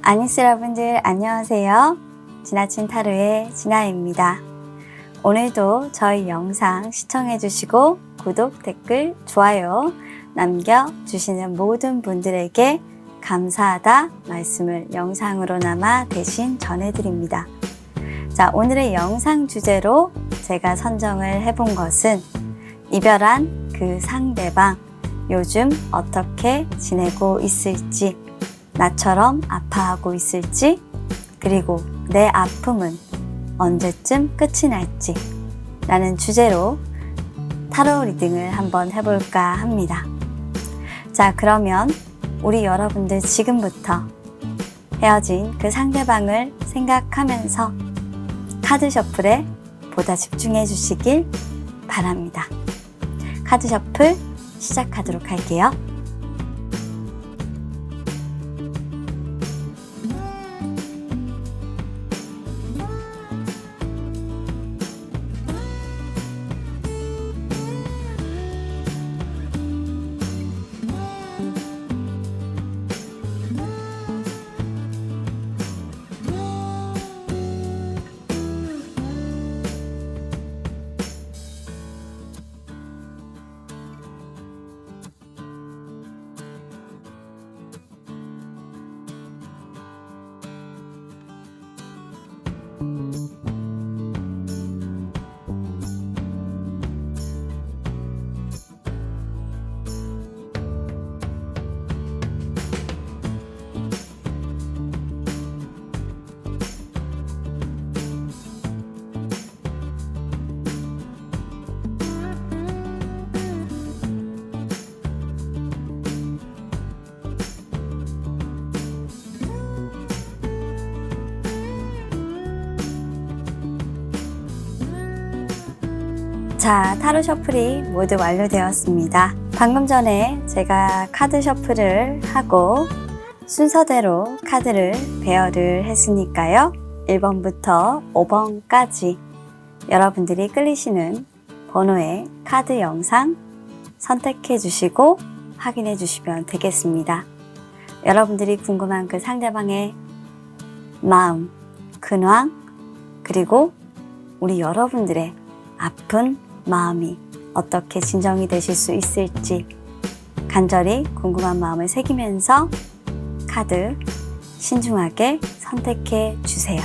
아니스 여러분들 안녕하세요. 지나친 타로의 진아입니다. 오늘도 저희 영상 시청해주시고 구독, 댓글, 좋아요 남겨주시는 모든 분들에게 감사하다 말씀을 영상으로나마 대신 전해드립니다. 자, 오늘의 영상 주제로 제가 선정을 해본 것은 이별한 그 상대방 요즘 어떻게 지내고 있을지, 나처럼 아파하고 있을지, 그리고 내 아픔은 언제쯤 끝이 날지 라는 주제로 타로 리딩을 한번 해볼까 합니다. 자, 그러면 우리 여러분들 지금부터 헤어진 그 상대방을 생각하면서 카드 셔플에 보다 집중해 주시길 바랍니다. 카드 셔플 시작하도록 할게요. 자, 타로 셔플이 모두 완료되었습니다. 방금 전에 제가 카드 셔플을 하고 순서대로 카드를 배열을 했으니까요. 1번부터 5번까지 여러분들이 끌리시는 번호의 카드 영상 선택해 주시고 확인해 주시면 되겠습니다. 여러분들이 궁금한 그 상대방의 마음, 근황, 그리고 우리 여러분들의 아픈 마음이 어떻게 진정이 되실 수 있을지 간절히 궁금한 마음을 새기면서 카드 신중하게 선택해 주세요.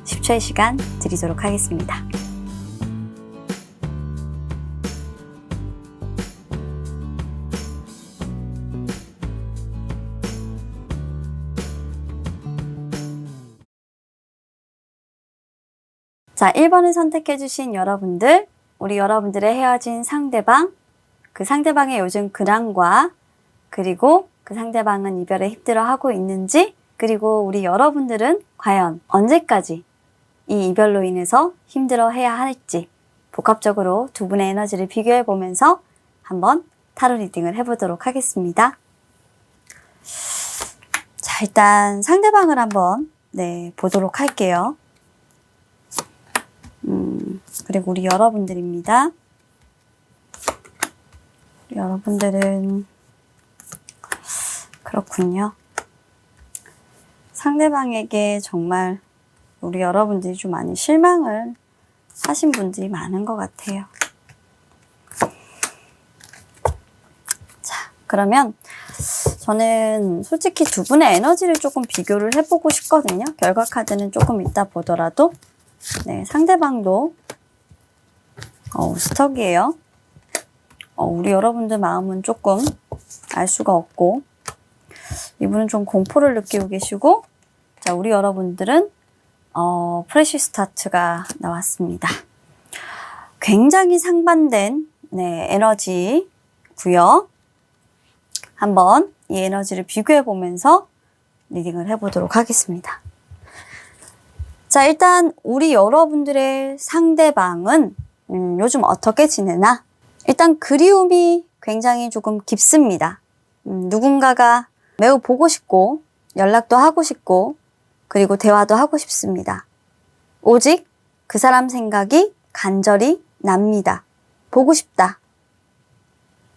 10초의 시간 드리도록 하겠습니다. 자, 1번을 선택해 주신 여러분들, 우리 여러분들의 헤어진 상대방, 그 상대방의 요즘 근황과 그리고 그 상대방은 이별에 힘들어하고 있는지, 그리고 우리 여러분들은 과연 언제까지 이 이별로 인해서 힘들어해야 할지 복합적으로 두 분의 에너지를 비교해 보면서 한번 타로 리딩을 해보도록 하겠습니다. 자, 일단 상대방을 한번 보도록 할게요. 그리고 우리 여러분들입니다. 여러분들은 그렇군요. 상대방에게 정말 우리 여러분들이 좀 많이 실망을 하신 분들이 많은 것 같아요. 자, 그러면 저는 솔직히 두 분의 에너지를 조금 비교를 해보고 싶거든요. 결과 카드는 조금 이따 보더라도 상대방도 스톡이에요. 우리 여러분들 마음은 조금 알 수가 없고 이분은 좀 공포를 느끼고 계시고, 자, 우리 여러분들은 프레시 스타트가 나왔습니다. 굉장히 상반된 에너지고요. 한번 이 에너지를 비교해 보면서 리딩을 해보도록 하겠습니다. 자, 일단 우리 여러분들의 상대방은 요즘 어떻게 지내나? 일단 그리움이 굉장히 조금 깊습니다. 누군가가 매우 보고 싶고 연락도 하고 싶고 그리고 대화도 하고 싶습니다. 오직 그 사람 생각이 간절히 납니다. 보고 싶다.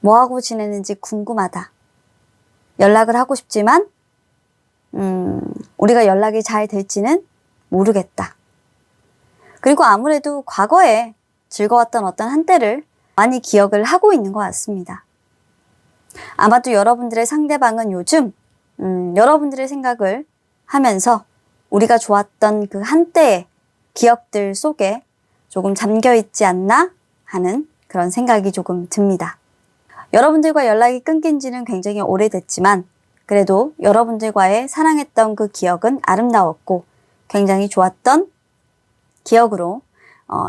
뭐하고 지내는지 궁금하다. 연락을 하고 싶지만 우리가 연락이 잘 될지는 모르겠다. 그리고 아무래도 과거에 즐거웠던 어떤 한때를 많이 기억을 하고 있는 것 같습니다. 아마도 여러분들의 상대방은 요즘 여러분들의 생각을 하면서 우리가 좋았던 그 한때의 기억들 속에 조금 잠겨 있지 않나 하는 그런 생각이 조금 듭니다. 여러분들과 연락이 끊긴 지는 굉장히 오래됐지만 그래도 여러분들과의 사랑했던 그 기억은 아름다웠고 굉장히 좋았던 기억으로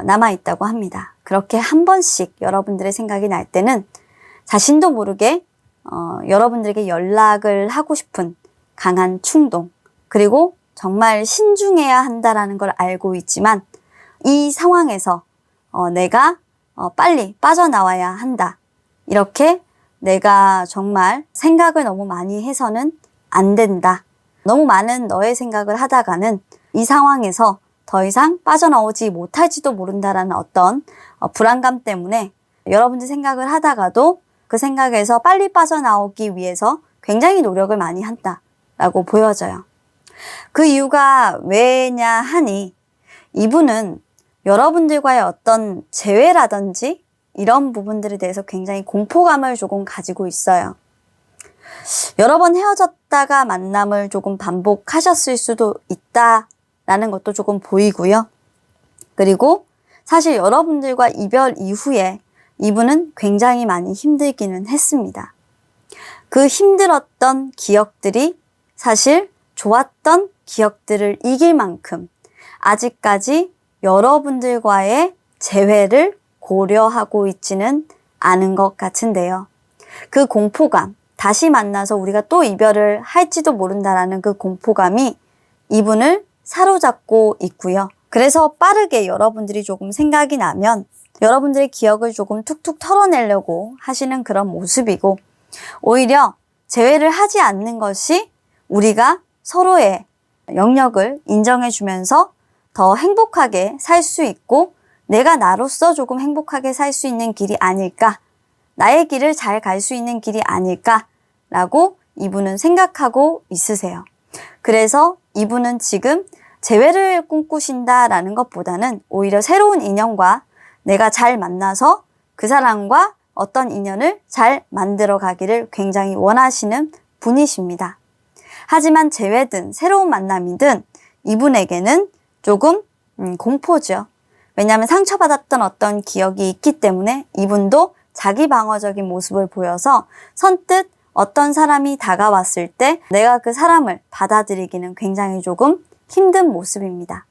남아있다고 합니다. 그렇게 한 번씩 여러분들의 생각이 날 때는 자신도 모르게 여러분들에게 연락을 하고 싶은 강한 충동, 그리고 정말 신중해야 한다라는 걸 알고 있지만 이 상황에서 내가 빨리 빠져나와야 한다. 이렇게 내가 정말 생각을 너무 많이 해서는 안 된다. 너무 많은 너의 생각을 하다가는 이 상황에서 더 이상 빠져나오지 못할지도 모른다라는 어떤 불안감 때문에 여러분들 생각을 하다가도 그 생각에서 빨리 빠져나오기 위해서 굉장히 노력을 많이 한다라고 보여져요. 그 이유가 왜냐 하니 이분은 여러분들과의 어떤 재회라든지 이런 부분들에 대해서 굉장히 공포감을 조금 가지고 있어요. 여러 번 헤어졌다가 만남을 조금 반복하셨을 수도 있다라는 것도 조금 보이고요. 그리고 사실 여러분들과 이별 이후에 이분은 굉장히 많이 힘들기는 했습니다. 그 힘들었던 기억들이 사실 좋았던 기억들을 이길 만큼 아직까지 여러분들과의 재회를 고려하고 있지는 않은 것 같은데요. 그 공포감, 다시 만나서 우리가 또 이별을 할지도 모른다라는 그 공포감이 이분을 사로잡고 있고요. 그래서 빠르게 여러분들이 조금 생각이 나면 여러분들의 기억을 조금 툭툭 털어내려고 하시는 그런 모습이고, 오히려 재회를 하지 않는 것이 우리가 서로의 영역을 인정해주면서 더 행복하게 살 수 있고 내가 나로서 조금 행복하게 살 수 있는 길이 아닐까, 나의 길을 잘 갈 수 있는 길이 아닐까라고 이분은 생각하고 있으세요. 그래서 이분은 지금 재회를 꿈꾸신다라는 것보다는 오히려 새로운 인연과 내가 잘 만나서 그 사람과 어떤 인연을 잘 만들어 가기를 굉장히 원하시는 분이십니다. 하지만 재회든 새로운 만남이든 이분에게는 조금 공포죠. 왜냐하면 상처받았던 어떤 기억이 있기 때문에 이분도 자기 방어적인 모습을 보여서 선뜻 어떤 사람이 다가왔을 때 내가 그 사람을 받아들이기는 굉장히 조금 힘든 모습입니다.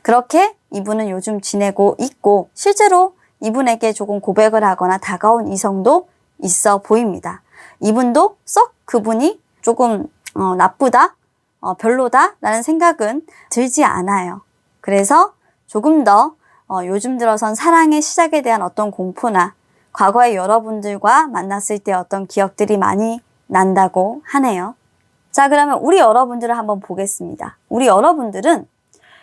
그렇게 이분은 요즘 지내고 있고 실제로 이분에게 조금 고백을 하거나 다가온 이성도 있어 보입니다. 이분도 썩 그분이 조금 나쁘다, 별로다 라는 생각은 들지 않아요. 그래서 조금 더 요즘 들어선 사랑의 시작에 대한 어떤 공포나 과거에 여러분들과 만났을 때 어떤 기억들이 많이 난다고 하네요. 자, 그러면 우리 여러분들을 한번 보겠습니다. 우리 여러분들은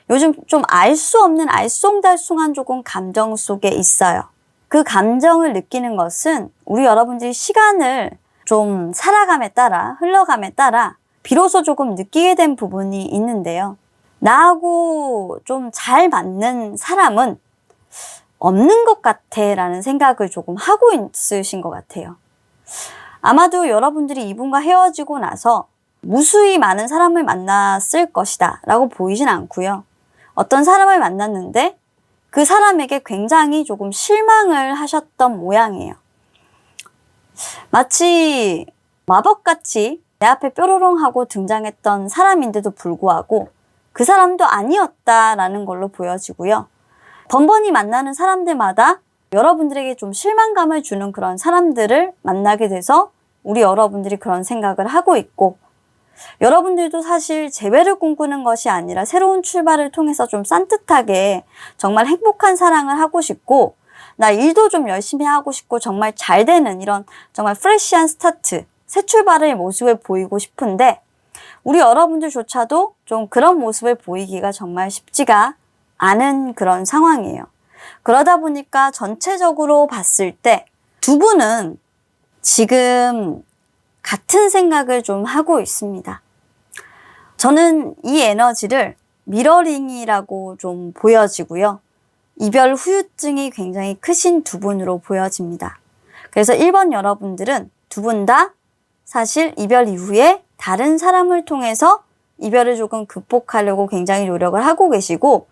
요즘 좀 알 수 없는 알쏭달쏭한 조금 감정 속에 있어요. 그 감정을 느끼는 것은 우리 여러분들이 시간을 좀 살아감에 따라, 흘러감에 따라 비로소 조금 느끼게 된 부분이 있는데요. 나하고 좀 잘 맞는 사람은 없는 것 같아 라는 생각을 조금 하고 있으신 것 같아요. 아마도 여러분들이 이분과 헤어지고 나서 무수히 많은 사람을 만났을 것이다 라고 보이진 않고요. 어떤 사람을 만났는데 그 사람에게 굉장히 조금 실망을 하셨던 모양이에요. 마치 마법같이 내 앞에 뾰로롱 하고 등장했던 사람인데도 불구하고 그 사람도 아니었다라는 걸로 보여지고요. 번번이 만나는 사람들마다 여러분들에게 좀 실망감을 주는 그런 사람들을 만나게 돼서 우리 여러분들이 그런 생각을 하고 있고, 여러분들도 사실 재회를 꿈꾸는 것이 아니라 새로운 출발을 통해서 좀 산뜻하게 정말 행복한 사랑을 하고 싶고, 나 일도 좀 열심히 하고 싶고 정말 잘 되는 이런 정말 프레시한 스타트, 새 출발의 모습을 보이고 싶은데 우리 여러분들조차도 좀 그런 모습을 보이기가 정말 쉽지가 않은 그런 상황이에요. 그러다 보니까 전체적으로 봤을 때 두 분은 지금 같은 생각을 좀 하고 있습니다. 저는 이 에너지를 미러링이라고 좀 보여지고요. 이별 후유증이 굉장히 크신 두 분으로 보여집니다. 그래서 1번 여러분들은 두 분 다 사실 이별 이후에 다른 사람을 통해서 이별을 조금 극복하려고 굉장히 노력을 하고 계시고,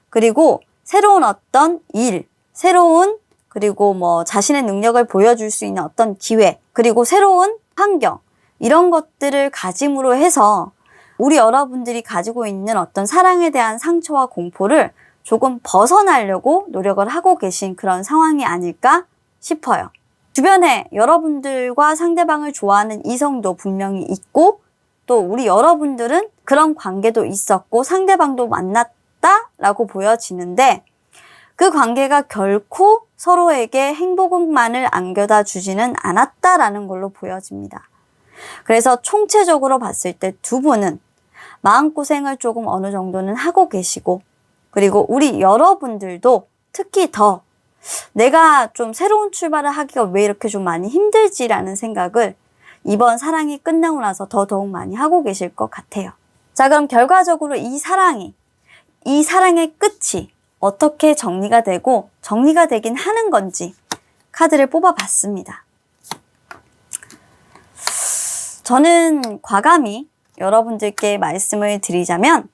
그리고 새로운 어떤 일, 새로운 그리고 뭐 자신의 능력을 보여줄 수 있는 어떤 기회, 그리고 새로운 환경, 이런 것들을 가짐으로 해서 우리 여러분들이 가지고 있는 어떤 사랑에 대한 상처와 공포를 조금 벗어나려고 노력을 하고 계신 그런 상황이 아닐까 싶어요. 주변에 여러분들과 상대방을 좋아하는 이성도 분명히 있고, 또 우리 여러분들은 그런 관계도 있었고 상대방도 만났다라고 보여지는데, 그 관계가 결코 서로에게 행복만을 안겨다 주지는 않았다라는 걸로 보여집니다. 그래서 총체적으로 봤을 때 두 분은 마음고생을 조금 어느 정도는 하고 계시고, 그리고 우리 여러분들도 특히 더 내가 좀 새로운 출발을 하기가 왜 이렇게 좀 많이 힘들지라는 생각을 이번 사랑이 끝나고 나서 더더욱 많이 하고 계실 것 같아요. 자, 그럼 결과적으로 이 사랑의 끝이 어떻게 정리가 되고 정리가 되긴 하는 건지 카드를 뽑아봤습니다. 저는 과감히 여러분들께 말씀을 드리자면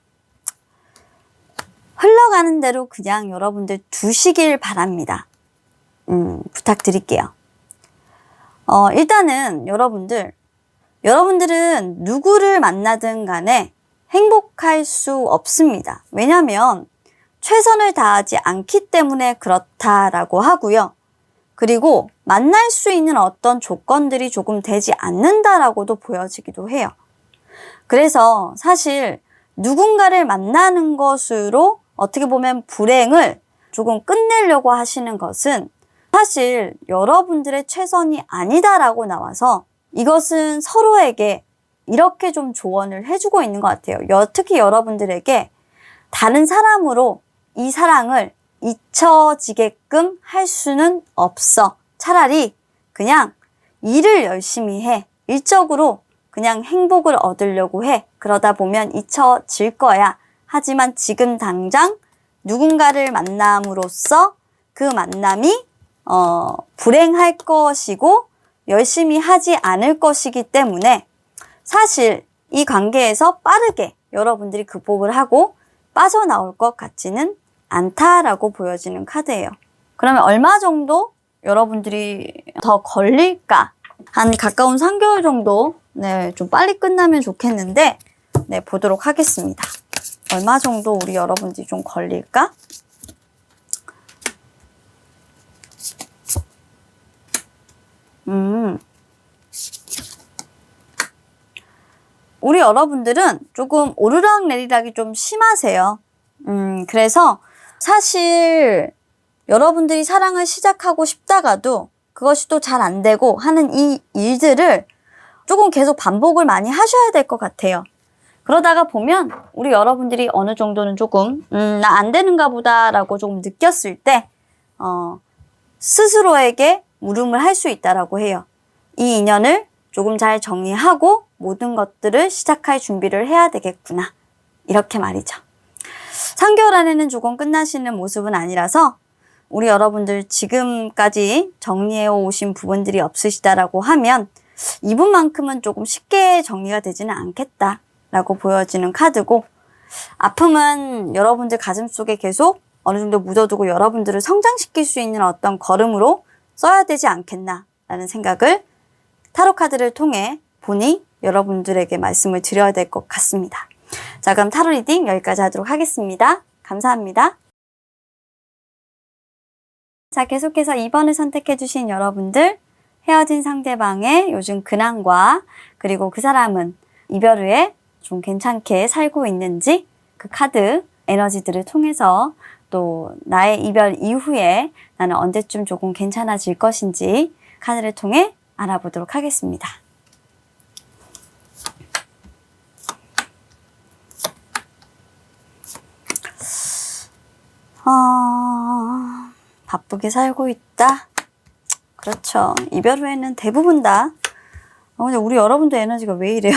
흘러가는 대로 그냥 여러분들 두시길 바랍니다. 부탁드릴게요. 일단은 여러분들은 누구를 만나든 간에 행복할 수 없습니다. 왜냐하면 최선을 다하지 않기 때문에 그렇다라고 하고요. 그리고 만날 수 있는 어떤 조건들이 조금 되지 않는다라고도 보여지기도 해요. 그래서 사실 누군가를 만나는 것으로 어떻게 보면 불행을 조금 끝내려고 하시는 것은 사실 여러분들의 최선이 아니다라고 나와서 이것은 서로에게 이렇게 좀 조언을 해주고 있는 것 같아요. 특히 여러분들에게 다른 사람으로 이 사랑을 잊혀지게끔 할 수는 없어. 차라리 그냥 일을 열심히 해. 일적으로 그냥 행복을 얻으려고 해. 그러다 보면 잊혀질 거야. 하지만 지금 당장 누군가를 만남으로써 그 만남이 불행할 것이고 열심히 하지 않을 것이기 때문에 사실 이 관계에서 빠르게 여러분들이 극복을 하고 빠져나올 것 같지는 않다라고 보여지는 카드예요. 그러면 얼마 정도 여러분들이 더 걸릴까? 한 가까운 3개월 정도 좀 빨리 끝나면 좋겠는데 보도록 하겠습니다. 얼마 정도 우리 여러분들이 좀 걸릴까? 우리 여러분들은 조금 오르락내리락이 좀 심하세요. 그래서 사실 여러분들이 사랑을 시작하고 싶다가도 그것이 또 잘 안 되고 하는 이 일들을 조금 계속 반복을 많이 하셔야 될 것 같아요. 그러다가 보면 우리 여러분들이 어느 정도는 조금 나 안 되는가 보다라고 조금 느꼈을 때 스스로에게 물음을 할 수 있다라고 해요. 이 인연을 조금 잘 정리하고 모든 것들을 시작할 준비를 해야 되겠구나. 이렇게 말이죠. 3개월 안에는 조금 끝나시는 모습은 아니라서 우리 여러분들 지금까지 정리해 오신 부분들이 없으시다라고 하면 이분만큼은 조금 쉽게 정리가 되지는 않겠다라고 보여지는 카드고, 아픔은 여러분들 가슴속에 계속 어느 정도 묻어두고 여러분들을 성장시킬 수 있는 어떤 걸음으로 써야 되지 않겠나라는 생각을 타로 카드를 통해 보니 여러분들에게 말씀을 드려야 될 것 같습니다. 자, 그럼 타로 리딩 여기까지 하도록 하겠습니다. 감사합니다. 자, 계속해서 2번을 선택해주신 여러분들, 헤어진 상대방의 요즘 근황과 그리고 그 사람은 이별 후에 좀 괜찮게 살고 있는지 그 카드 에너지들을 통해서 또 나의 이별 이후에 나는 언제쯤 조금 괜찮아질 것인지 카드를 통해 알아보도록 하겠습니다. 바쁘게 살고 있다. 그렇죠. 이별 후에는 대부분 다. 근데 우리 여러분들 에너지가 왜 이래요?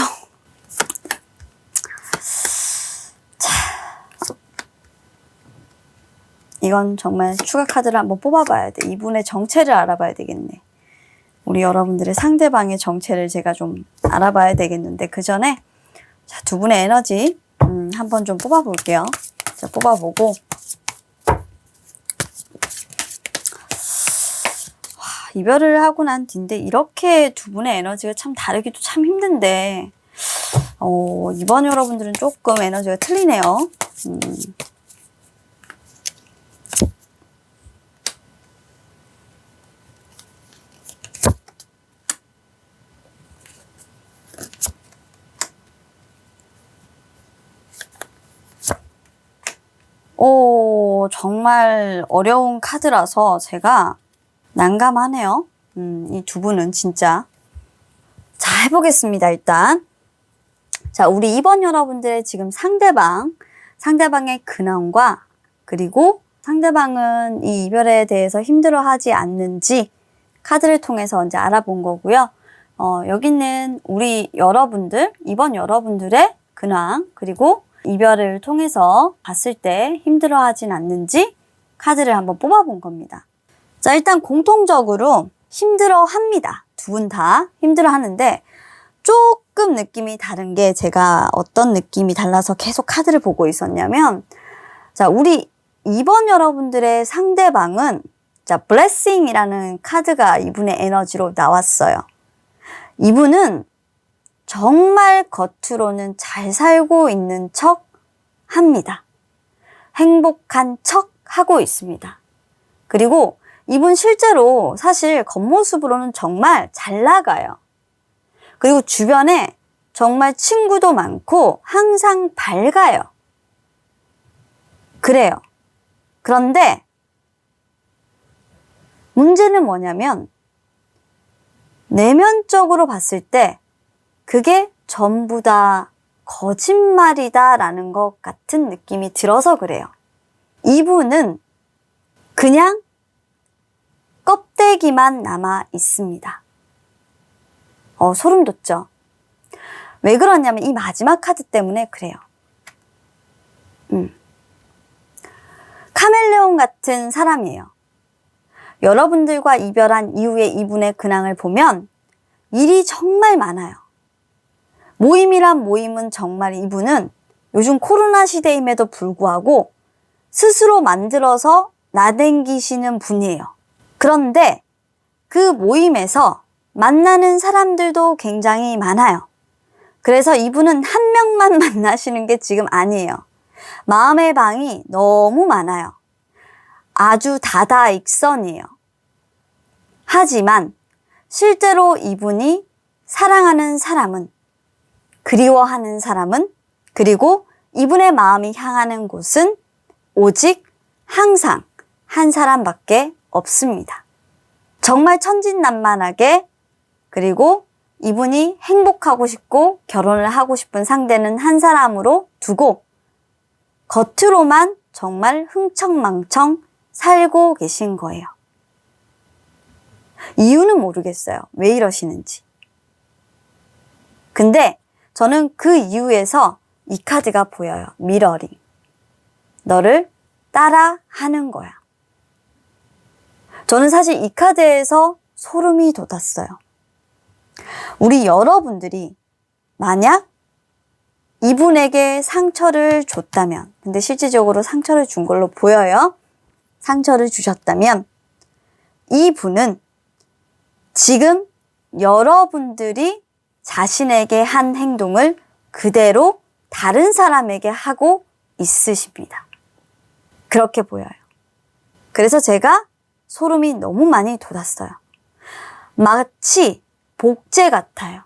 이건 정말 추가 카드를 한번 뽑아봐야 돼. 이분의 정체를 알아봐야 되겠네. 우리 여러분들의 상대방의 정체를 제가 좀 알아봐야 되겠는데 그 전에 자, 두 분의 에너지 한번 좀 뽑아볼게요. 자, 뽑아보고 이별을 하고 난 뒤인데 이렇게 두 분의 에너지가 참 다르기도 참 힘든데 이번 여러분들은 조금 에너지가 틀리네요. 정말 어려운 카드라서 제가 난감하네요. 이 두 분은 진짜. 자, 해보겠습니다, 일단. 자, 우리 2번 여러분들의 지금 상대방의 근황과 그리고 상대방은 이 이별에 대해서 힘들어하지 않는지 카드를 통해서 이제 알아본 거고요. 여기는 우리 여러분들, 2번 여러분들의 근황 그리고 이별을 통해서 봤을 때 힘들어하진 않는지 카드를 한번 뽑아본 겁니다. 자, 일단 공통적으로 힘들어합니다. 두 분 다 힘들어하는데 조금 느낌이 다른 게 제가 어떤 느낌이 달라서 계속 카드를 보고 있었냐면 자, 우리 2번 여러분들의 상대방은 자, 블레싱이라는 카드가 이분의 에너지로 나왔어요. 이분은 정말 겉으로는 잘 살고 있는 척 합니다. 행복한 척 하고 있습니다. 그리고 이분 실제로 사실 겉모습으로는 정말 잘 나가요. 그리고 주변에 정말 친구도 많고 항상 밝아요. 그래요. 그런데 문제는 뭐냐면 내면적으로 봤을 때 그게 전부 다 거짓말이다라는 것 같은 느낌이 들어서 그래요. 이분은 그냥 껍데기만 남아 있습니다. 소름 돋죠? 왜 그러냐면 이 마지막 카드 때문에 그래요. 카멜레온 같은 사람이에요. 여러분들과 이별한 이후에 이분의 근황을 보면 일이 정말 많아요. 모임이란 모임은 정말 이분은 요즘 코로나 시대임에도 불구하고 스스로 만들어서 나댕기시는 분이에요. 그런데 그 모임에서 만나는 사람들도 굉장히 많아요. 그래서 이분은 한 명만 만나시는 게 지금 아니에요. 마음의 방이 너무 많아요. 아주 다다익선이에요. 하지만 실제로 이분이 사랑하는 사람은, 그리워하는 사람은, 그리고 이분의 마음이 향하는 곳은 오직 항상 한 사람밖에 없습니다. 정말 천진난만하게 그리고 이분이 행복하고 싶고 결혼을 하고 싶은 상대는 한 사람으로 두고 겉으로만 정말 흥청망청 살고 계신 거예요. 이유는 모르겠어요. 왜 이러시는지. 근데 저는 그 이유에서 이 카드가 보여요. 미러링. 너를 따라 하는 거야. 저는 사실 이 카드에서 소름이 돋았어요. 우리 여러분들이 만약 이분에게 상처를 줬다면, 근데 실질적으로 상처를 준 걸로 보여요. 상처를 주셨다면 이분은 지금 여러분들이 자신에게 한 행동을 그대로 다른 사람에게 하고 있으십니다. 그렇게 보여요. 그래서 제가 소름이 너무 많이 돋았어요. 마치 복제 같아요.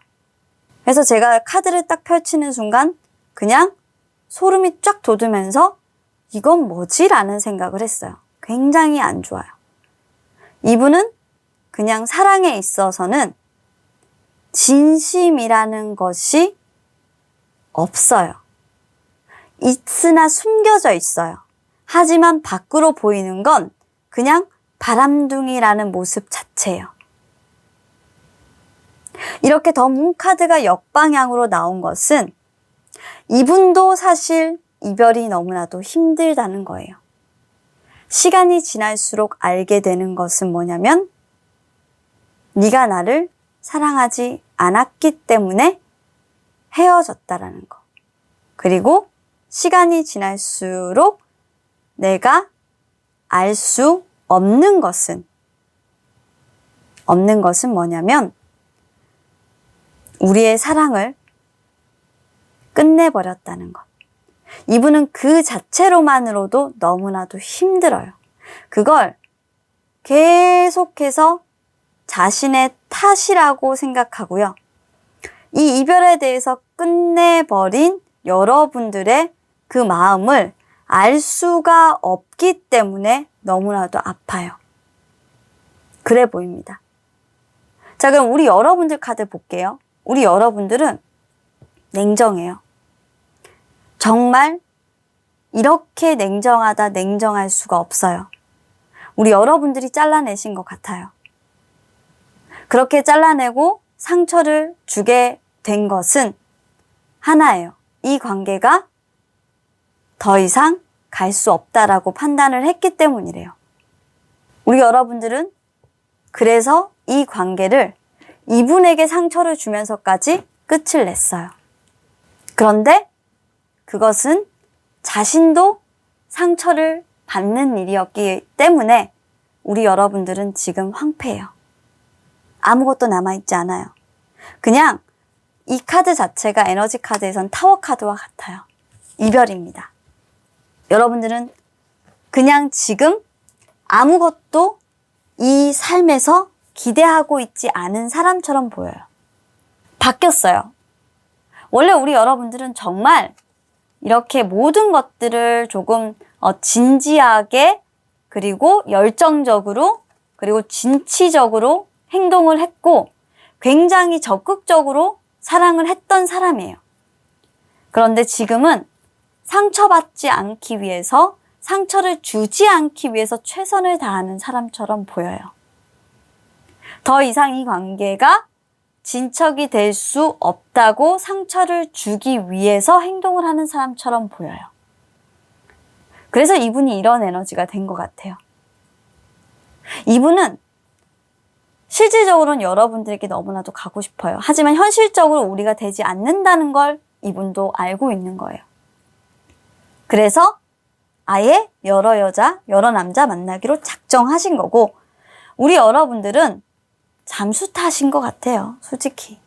그래서 제가 카드를 딱 펼치는 순간 그냥 소름이 쫙 돋으면서 이건 뭐지? 라는 생각을 했어요. 굉장히 안 좋아요. 이분은 그냥 사랑에 있어서는 진심이라는 것이 없어요. 있으나 숨겨져 있어요. 하지만 밖으로 보이는 건 그냥 바람둥이라는 모습 자체예요. 이렇게 더 문 카드가 역방향으로 나온 것은 이분도 사실 이별이 너무나도 힘들다는 거예요. 시간이 지날수록 알게 되는 것은 뭐냐면 네가 나를 사랑하지 않았기 때문에 헤어졌다라는 거. 그리고 시간이 지날수록 내가 알 수 없는 것은 뭐냐면 우리의 사랑을 끝내버렸다는 것. 이분은 그 자체로만으로도 너무나도 힘들어요. 그걸 계속해서 자신의 탓이라고 생각하고요. 이 이별에 대해서 끝내버린 여러분들의 그 마음을 알 수가 없기 때문에 너무나도 아파요. 그래 보입니다. 자, 그럼 우리 여러분들 카드 볼게요. 우리 여러분들은 냉정해요. 정말 이렇게 냉정하다 냉정할 수가 없어요. 우리 여러분들이 잘라내신 것 같아요. 그렇게 잘라내고 상처를 주게 된 것은 하나예요. 이 관계가 더 이상 갈 수 없다라고 판단을 했기 때문이래요. 우리 여러분들은 그래서 이 관계를 이분에게 상처를 주면서까지 끝을 냈어요. 그런데 그것은 자신도 상처를 받는 일이었기 때문에 우리 여러분들은 지금 황폐해요. 아무것도 남아있지 않아요. 그냥 이 카드 자체가 에너지 카드에선 타워 카드와 같아요. 이별입니다. 여러분들은 그냥 지금 아무것도 이 삶에서 기대하고 있지 않은 사람처럼 보여요. 바뀌었어요. 원래 우리 여러분들은 정말 이렇게 모든 것들을 조금 진지하게 그리고 열정적으로 그리고 진취적으로 행동을 했고 굉장히 적극적으로 사랑을 했던 사람이에요. 그런데 지금은 상처받지 않기 위해서 상처를 주지 않기 위해서 최선을 다하는 사람처럼 보여요. 더 이상 이 관계가 진척이 될 수 없다고 상처를 주기 위해서 행동을 하는 사람처럼 보여요. 그래서 이분이 이런 에너지가 된 것 같아요. 이분은 실질적으로는 여러분들에게 너무나도 가고 싶어요. 하지만 현실적으로 우리가 되지 않는다는 걸 이분도 알고 있는 거예요. 그래서 아예 여러 여자, 여러 남자 만나기로 작정하신 거고 우리 여러분들은 잠수 타신 것 같아요. 솔직히.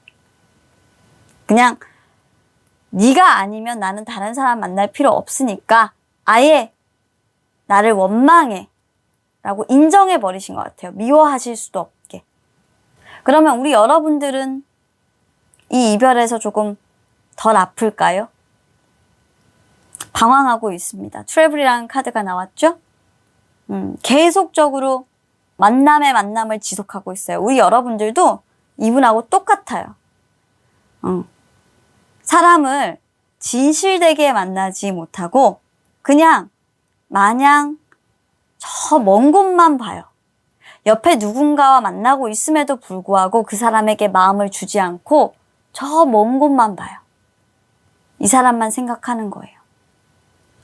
그냥 네가 아니면 나는 다른 사람 만날 필요 없으니까 아예 나를 원망해 라고 인정해 버리신 것 같아요. 미워하실 수도 없게. 그러면 우리 여러분들은 이 이별에서 조금 덜 아플까요? 방황하고 있습니다. 트래블이라는 카드가 나왔죠? 계속적으로 만남의 만남을 지속하고 있어요. 우리 여러분들도 이분하고 똑같아요. 사람을 진실되게 만나지 못하고 그냥 마냥 저 먼 곳만 봐요. 옆에 누군가와 만나고 있음에도 불구하고 그 사람에게 마음을 주지 않고 저 먼 곳만 봐요. 이 사람만 생각하는 거예요.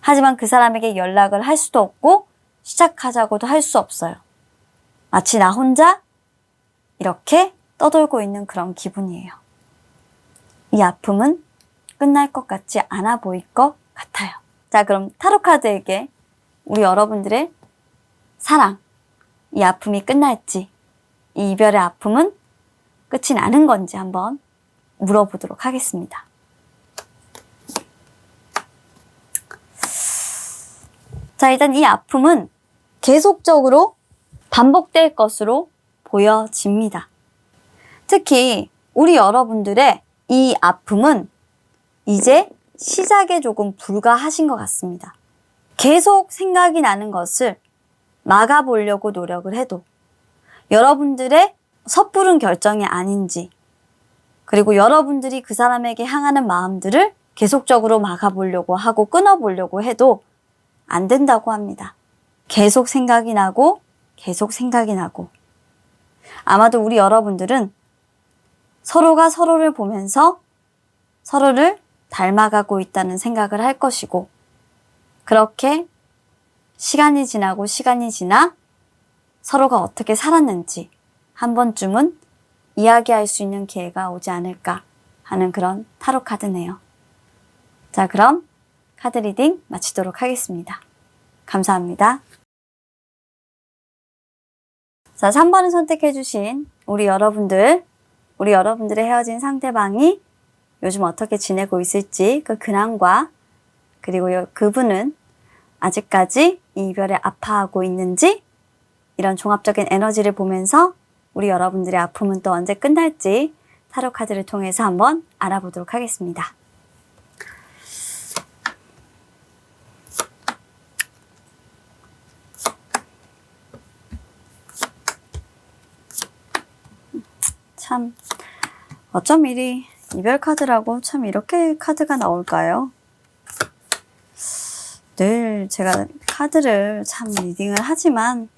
하지만 그 사람에게 연락을 할 수도 없고 시작하자고도 할 수 없어요. 마치 나 혼자 이렇게 떠돌고 있는 그런 기분이에요. 이 아픔은 끝날 것 같지 않아 보일 것 같아요. 자, 그럼 타로카드에게 우리 여러분들의 사랑, 이 아픔이 끝날지, 이 이별의 아픔은 끝이 나는 건지 한번 물어보도록 하겠습니다. 자, 일단 이 아픔은 계속적으로 반복될 것으로 보여집니다. 특히 우리 여러분들의 이 아픔은 이제 시작에 조금 불과하신 것 같습니다. 계속 생각이 나는 것을 막아보려고 노력을 해도 여러분들의 섣부른 결정이 아닌지 그리고 여러분들이 그 사람에게 향하는 마음들을 계속적으로 막아보려고 하고 끊어보려고 해도 안 된다고 합니다. 계속 생각이 나고 계속 생각이 나고 아마도 우리 여러분들은 서로가 서로를 보면서 서로를 닮아가고 있다는 생각을 할 것이고 그렇게 시간이 지나고 시간이 지나 서로가 어떻게 살았는지 한 번쯤은 이야기할 수 있는 기회가 오지 않을까 하는 그런 타로 카드네요. 자, 그럼 카드 리딩 마치도록 하겠습니다. 감사합니다. 자, 3번을 선택해주신 우리 여러분들의 헤어진 상대방이 요즘 어떻게 지내고 있을지 그 근황과 그리고 그분은 아직까지 이 이별에 아파하고 있는지 이런 종합적인 에너지를 보면서 우리 여러분들의 아픔은 또 언제 끝날지 타로 카드를 통해서 한번 알아보도록 하겠습니다. 참 어쩜 이리 이별 카드라고 참 이렇게 카드가 나올까요? 늘 제가 카드를 참 리딩을 하지만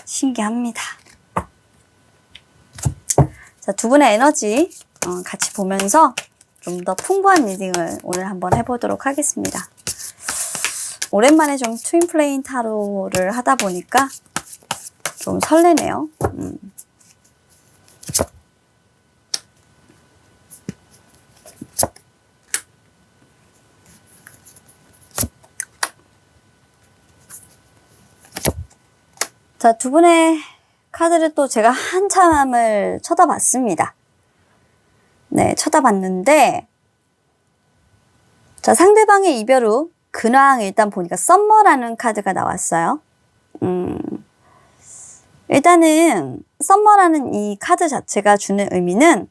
신기합니다. 자, 두 분의 에너지 같이 보면서 좀 더 풍부한 리딩을 오늘 한번 해보도록 하겠습니다. 오랜만에 좀 트윈 플레임 타로를 하다 보니까 좀 설레네요. 자, 두 분의 카드를 또 제가 한참을 쳐다봤습니다. 네, 쳐다봤는데 자, 상대방의 이별 후 근황 일단 보니까 썸머라는 카드가 나왔어요. 일단은 썸머라는 이 카드 자체가 주는 의미는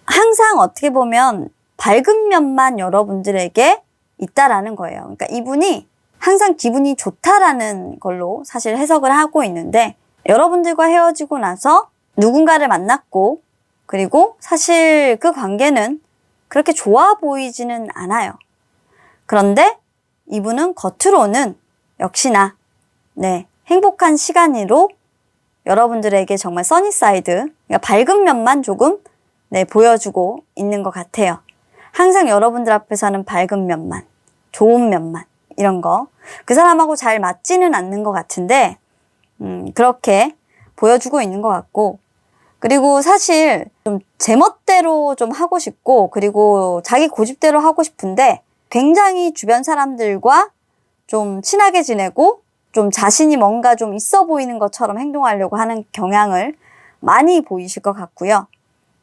항상 어떻게 보면 밝은 면만 여러분들에게 있다라는 거예요. 그러니까 이분이 항상 기분이 좋다라는 걸로 사실 해석을 하고 있는데 여러분들과 헤어지고 나서 누군가를 만났고 그리고 사실 그 관계는 그렇게 좋아 보이지는 않아요. 그런데 이분은 겉으로는 역시나 네, 행복한 시간으로 여러분들에게 정말 써니사이드, 그러니까 밝은 면만 조금 네, 보여주고 있는 것 같아요. 항상 여러분들 앞에서는 밝은 면만, 좋은 면만 이런 거. 그 사람하고 잘 맞지는 않는 것 같은데 그렇게 보여주고 있는 것 같고 그리고 사실 좀 제멋대로 좀 하고 싶고 그리고 자기 고집대로 하고 싶은데 굉장히 주변 사람들과 좀 친하게 지내고 좀 자신이 뭔가 좀 있어 보이는 것처럼 행동하려고 하는 경향을 많이 보이실 것 같고요.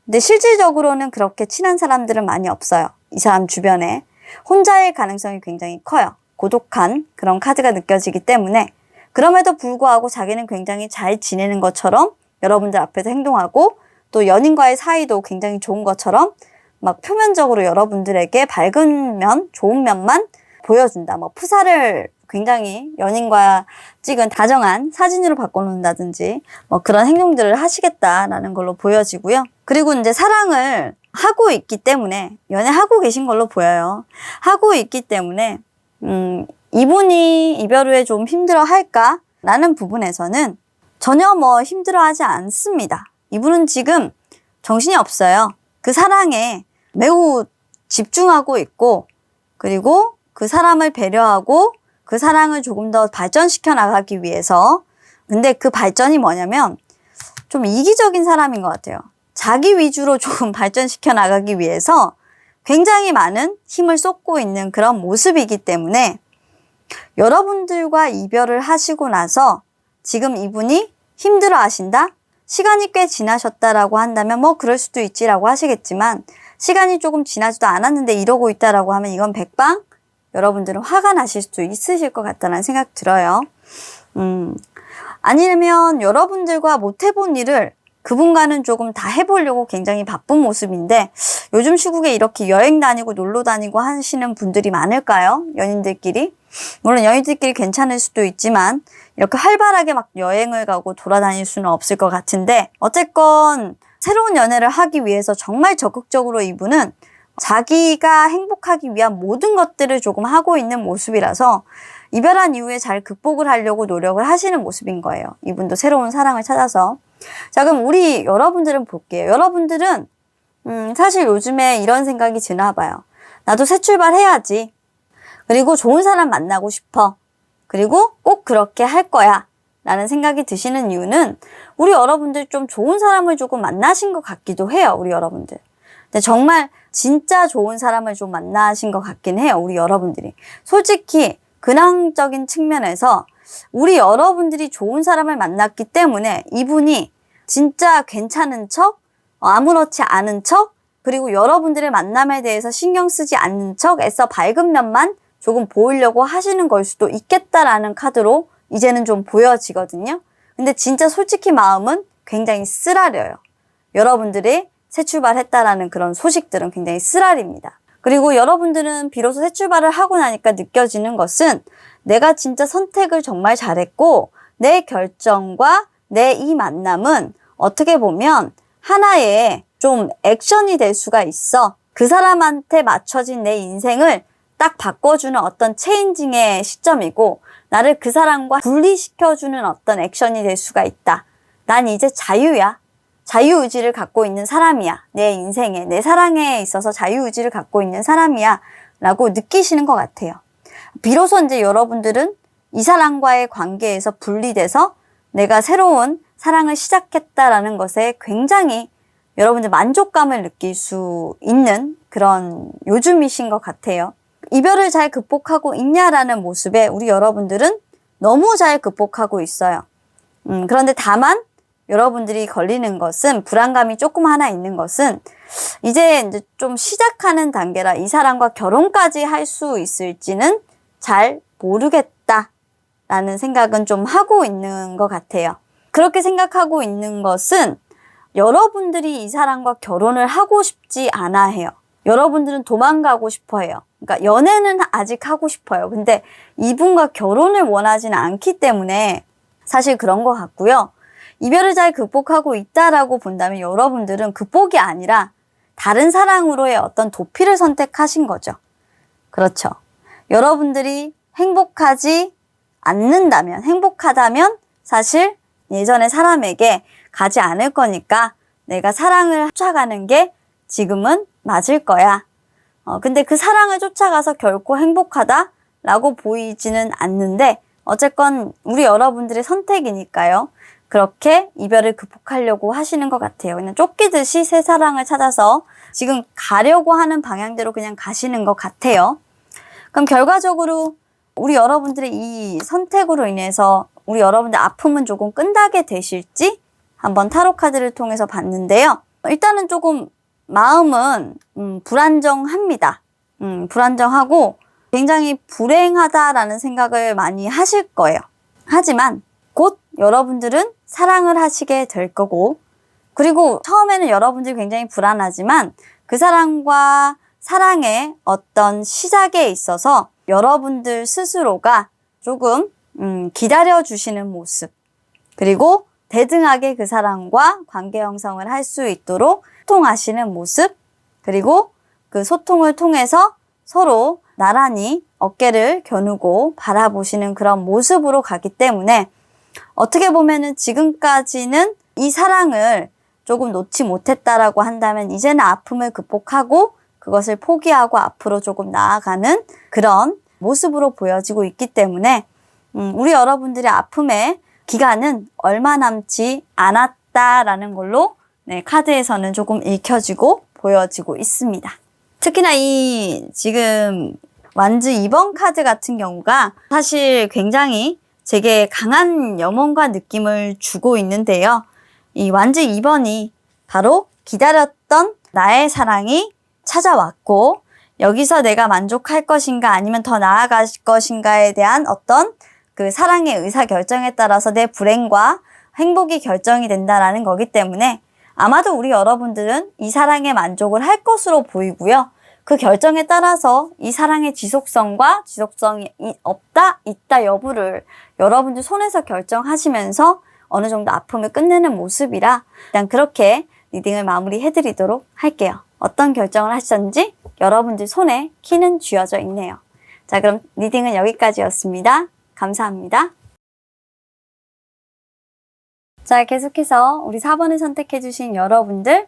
근데 실질적으로는 그렇게 친한 사람들은 많이 없어요. 이 사람 주변에. 혼자일 가능성이 굉장히 커요. 고독한 그런 카드가 느껴지기 때문에 그럼에도 불구하고 자기는 굉장히 잘 지내는 것처럼 여러분들 앞에서 행동하고 또 연인과의 사이도 굉장히 좋은 것처럼 막 표면적으로 여러분들에게 밝은 면, 좋은 면만 보여준다. 뭐 푸사를 굉장히 연인과 찍은 다정한 사진으로 바꿔놓는다든지 뭐 그런 행동들을 하시겠다라는 걸로 보여지고요. 그리고 이제 사랑을 하고 있기 때문에 연애하고 계신 걸로 보여요. 하고 있기 때문에 이분이 이별 후에 좀 힘들어 할까? 라는 부분에서는 전혀 뭐 힘들어하지 않습니다. 이분은 지금 정신이 없어요. 그 사랑에 매우 집중하고 있고 그리고 그 사람을 배려하고 그 사랑을 조금 더 발전시켜 나가기 위해서 근데 그 발전이 뭐냐면 좀 이기적인 사람인 것 같아요. 자기 위주로 조금 발전시켜 나가기 위해서 굉장히 많은 힘을 쏟고 있는 그런 모습이기 때문에 여러분들과 이별을 하시고 나서 지금 이분이 힘들어 하신다? 시간이 꽤 지나셨다라고 한다면 뭐 그럴 수도 있지라고 하시겠지만 시간이 조금 지나지도 않았는데 이러고 있다라고 하면 이건 백방 여러분들은 화가 나실 수도 있으실 것 같다는 생각 들어요. 아니면 여러분들과 못 해본 일을 그분과는 조금 다 해보려고 굉장히 바쁜 모습인데 요즘 시국에 이렇게 여행 다니고 놀러 다니고 하시는 분들이 많을까요? 연인들끼리? 물론 연인들끼리 괜찮을 수도 있지만 이렇게 활발하게 막 여행을 가고 돌아다닐 수는 없을 것 같은데 어쨌건 새로운 연애를 하기 위해서 정말 적극적으로 이분은 자기가 행복하기 위한 모든 것들을 조금 하고 있는 모습이라서 이별한 이후에 잘 극복을 하려고 노력을 하시는 모습인 거예요. 이분도 새로운 사랑을 찾아서. 자, 그럼 우리 여러분들은 볼게요. 여러분들은 사실 요즘에 이런 생각이 드나 봐요. 나도 새 출발해야지. 그리고 좋은 사람 만나고 싶어. 그리고 꼭 그렇게 할 거야 라는 생각이 드시는 이유는 우리 여러분들 좀 좋은 사람을 조금 만나신 것 같기도 해요. 우리 여러분들. 근데 정말 진짜 좋은 사람을 좀 만나신 것 같긴 해요. 우리 여러분들이. 솔직히 근황적인 측면에서 우리 여러분들이 좋은 사람을 만났기 때문에 이분이 진짜 괜찮은 척, 아무렇지 않은 척, 그리고 여러분들의 만남에 대해서 신경 쓰지 않는 척 애써 밝은 면만 조금 보이려고 하시는 걸 수도 있겠다라는 카드로 이제는 좀 보여지거든요. 근데 진짜 솔직히 마음은 굉장히 쓰라려요. 여러분들이 새 출발했다라는 그런 소식들은 굉장히 쓰라립니다. 그리고 여러분들은 비로소 새 출발을 하고 나니까 느껴지는 것은 내가 진짜 선택을 정말 잘했고 내 결정과 내 이 만남은 어떻게 보면 하나의 좀 액션이 될 수가 있어. 그 사람한테 맞춰진 내 인생을 딱 바꿔주는 어떤 체인징의 시점이고 나를 그 사람과 분리시켜주는 어떤 액션이 될 수가 있다. 난 이제 자유야. 자유의지를 갖고 있는 사람이야. 내 인생에, 내 사랑에 있어서 자유의지를 갖고 있는 사람이야. 라고 느끼시는 것 같아요. 비로소 이제 여러분들은 이 사람과의 관계에서 분리돼서 내가 새로운 사랑을 시작했다라는 것에 굉장히 여러분들 만족감을 느낄 수 있는 그런 요즘이신 것 같아요. 이별을 잘 극복하고 있냐라는 모습에 우리 여러분들은 너무 잘 극복하고 있어요. 그런데 다만 여러분들이 걸리는 것은 불안감이 조금 하나 있는 것은 이제 좀 시작하는 단계라 이 사람과 결혼까지 할 수 있을지는 잘 모르겠다라는 생각은 좀 하고 있는 것 같아요. 그렇게 생각하고 있는 것은 여러분들이 이 사람과 결혼을 하고 싶지 않아 해요. 여러분들은 도망가고 싶어 해요. 그러니까 연애는 아직 하고 싶어요. 근데 이분과 결혼을 원하지는 않기 때문에 사실 그런 것 같고요. 이별을 잘 극복하고 있다라고 본다면 여러분들은 극복이 아니라 다른 사랑으로의 어떤 도피를 선택하신 거죠. 그렇죠. 여러분들이 행복하지 않는다면, 행복하다면 사실 예전의 사람에게 가지 않을 거니까 내가 사랑을 쫓아가는 게 지금은 맞을 거야. 근데 그 사랑을 쫓아가서 결코 행복하다라고 보이지는 않는데 어쨌건 우리 여러분들의 선택이니까요. 그렇게 이별을 극복하려고 하시는 것 같아요. 그냥 쫓기듯이 새 사랑을 찾아서 지금 가려고 하는 방향대로 그냥 가시는 것 같아요. 그럼 결과적으로 우리 여러분들의 이 선택으로 인해서 우리 여러분들 아픔은 조금 끝나게 되실지 한번 타로 카드를 통해서 봤는데요. 일단은 조금 마음은 불안정합니다. 불안정하고 굉장히 불행하다라는 생각을 많이 하실 거예요. 하지만 곧 여러분들은 사랑을 하시게 될 거고 그리고 처음에는 여러분들이 굉장히 불안하지만 그 사랑과 사랑의 어떤 시작에 있어서 여러분들 스스로가 조금 기다려주시는 모습 그리고 대등하게 그 사람과 관계 형성을 할 수 있도록 소통하시는 모습 그리고 그 소통을 통해서 서로 나란히 어깨를 겨누고 바라보시는 그런 모습으로 가기 때문에 어떻게 보면은 지금까지는 이 사랑을 조금 놓지 못했다라고 한다면 이제는 아픔을 극복하고 그것을 포기하고 앞으로 조금 나아가는 그런 모습으로 보여지고 있기 때문에 우리 여러분들의 아픔의 기간은 얼마 남지 않았다라는 걸로 카드에서는 조금 읽혀지고 보여지고 있습니다. 특히나 이 지금 완즈 2번 카드 같은 경우가 사실 굉장히 제게 강한 염원과 느낌을 주고 있는데요. 이 완즈 2번이 바로 기다렸던 나의 사랑이 찾아왔고 여기서 내가 만족할 것인가 아니면 더 나아갈 것인가에 대한 어떤 그 사랑의 의사결정에 따라서 내 불행과 행복이 결정이 된다라는 거기 때문에 아마도 우리 여러분들은 이 사랑에 만족을 할 것으로 보이고요. 그 결정에 따라서 이 사랑의 지속성과 지속성이 없다, 있다 여부를 여러분들 손에서 결정하시면서 어느 정도 아픔을 끝내는 모습이라 일단 그렇게 리딩을 마무리해드리도록 할게요. 어떤 결정을 하셨는지 여러분들 손에 키는 쥐어져 있네요. 자, 그럼 리딩은 여기까지였습니다. 감사합니다. 자, 계속해서 우리 4번을 선택해주신 여러분들의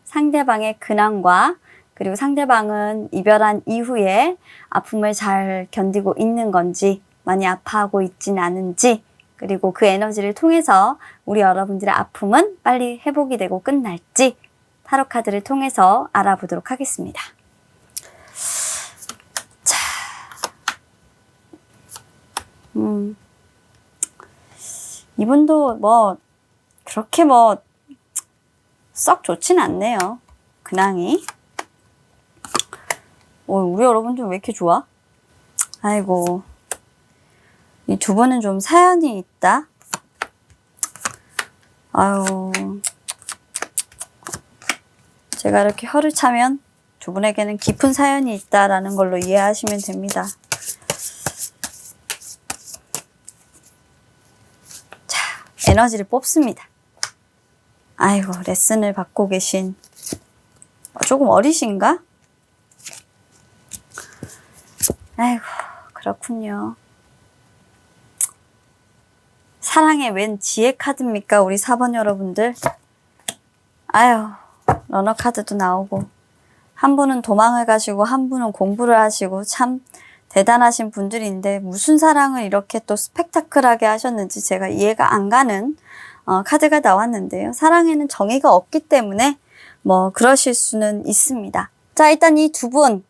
상대방의 근황과 그리고 상대방은 이별한 이후에 아픔을 잘 견디고 있는 건지 많이 아파하고 있진 않은지, 그리고 그 에너지를 통해서 우리 여러분들의 아픔은 빨리 회복이 되고 끝날지 타로 카드를 통해서 알아보도록 하겠습니다. 자, 이분도 그렇게 썩 좋진 않네요. 근황이. 우리 여러분들 왜 이렇게 좋아? 아이고. 이 두 분은 좀 사연이 있다. 아유. 제가 이렇게 혀를 차면 두 분에게는 깊은 사연이 있다라는 걸로 이해하시면 됩니다. 자, 에너지를 뽑습니다. 아이고, 레슨을 받고 계신, 조금 어리신가? 아이고, 그렇군요. 사랑의 웬 지혜 카드입니까? 우리 4번 여러분들. 아유, 러너 카드도 나오고. 한 분은 도망을 가시고 한 분은 공부를 하시고 참 대단하신 분들인데 무슨 사랑을 이렇게 또 스펙타클하게 하셨는지 제가 이해가 안 가는 카드가 나왔는데요. 사랑에는 정의가 없기 때문에 그러실 수는 있습니다. 자, 일단 이 두 분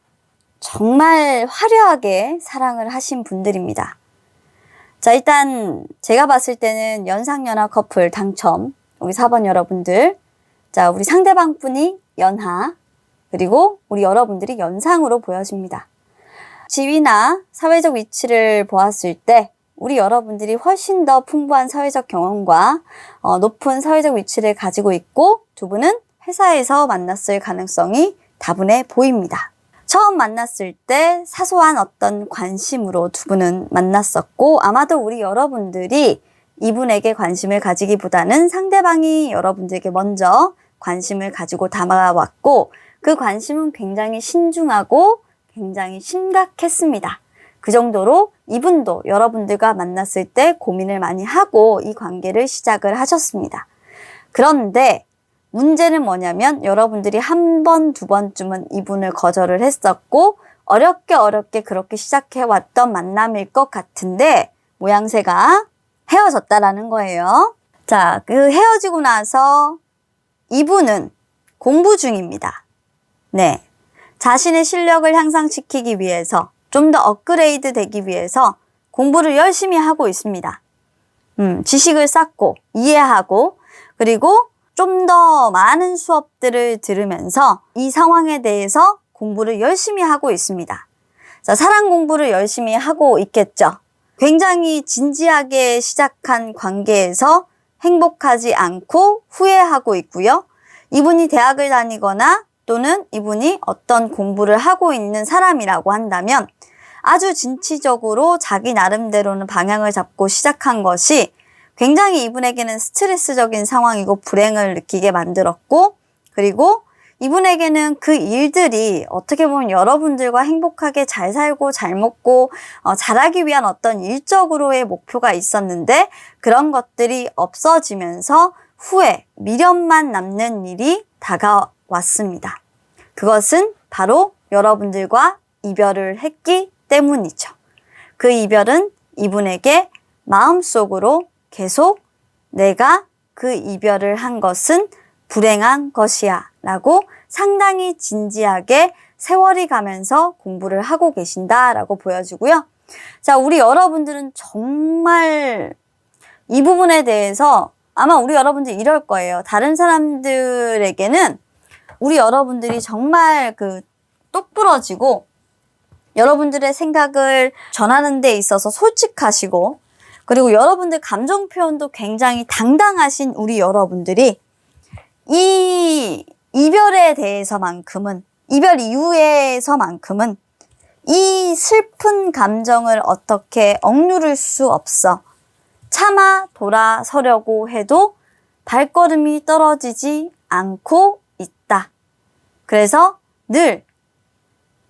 정말 화려하게 사랑을 하신 분들입니다. 자, 일단 제가 봤을 때는 연상연하 커플 당첨, 우리 4번 여러분들. 자, 우리 상대방 분이 연하, 그리고 우리 여러분들이 연상으로 보여집니다. 지위나 사회적 위치를 보았을 때 우리 여러분들이 훨씬 더 풍부한 사회적 경험과 높은 사회적 위치를 가지고 있고, 두 분은 회사에서 만났을 가능성이 다분해 보입니다. 처음 만났을 때 사소한 어떤 관심으로 두 분은 만났었고, 아마도 우리 여러분들이 이분에게 관심을 가지기보다는 상대방이 여러분들에게 먼저 관심을 가지고 다가왔고, 그 관심은 굉장히 신중하고 굉장히 심각했습니다. 그 정도로 이분도 여러분들과 만났을 때 고민을 많이 하고 이 관계를 시작을 하셨습니다. 그런데 문제는 뭐냐면 여러분들이 한 번, 두 번쯤은 이분을 거절을 했었고 어렵게 그렇게 시작해왔던 만남일 것 같은데 모양새가 헤어졌다라는 거예요. 자, 그 헤어지고 나서 이분은 공부 중입니다. 네. 자신의 실력을 향상시키기 위해서 좀 더 업그레이드 되기 위해서 공부를 열심히 하고 있습니다. 지식을 쌓고 이해하고 그리고 좀 더 많은 수업들을 들으면서 이 상황에 대해서 공부를 열심히 하고 있습니다. 자, 사랑 공부를 열심히 하고 있겠죠. 굉장히 진지하게 시작한 관계에서 행복하지 않고 후회하고 있고요. 이분이 대학을 다니거나 또는 이분이 어떤 공부를 하고 있는 사람이라고 한다면 아주 진취적으로 자기 나름대로는 방향을 잡고 시작한 것이 굉장히 이분에게는 스트레스적인 상황이고 불행을 느끼게 만들었고, 그리고 이분에게는 그 일들이 어떻게 보면 여러분들과 행복하게 잘 살고 잘 먹고 잘하기 위한 어떤 일적으로의 목표가 있었는데 그런 것들이 없어지면서 후회, 미련만 남는 일이 다가왔습니다. 그것은 바로 여러분들과 이별을 했기 때문이죠. 그 이별은 이분에게 마음속으로 계속 내가 그 이별을 한 것은 불행한 것이야 라고 상당히 진지하게 세월이 가면서 공부를 하고 계신다라고 보여지고요. 자, 우리 여러분들은 정말 이 부분에 대해서 아마 우리 여러분들 이럴 거예요. 다른 사람들에게는 우리 여러분들이 정말 똑부러지고 여러분들의 생각을 전하는 데 있어서 솔직하시고 그리고 여러분들 감정 표현도 굉장히 당당하신 우리 여러분들이 이 이별에 대해서만큼은 이별 이후에서만큼은 이 슬픈 감정을 어떻게 억누를 수 없어. 차마 돌아서려고 해도 발걸음이 떨어지지 않고 있다. 그래서 늘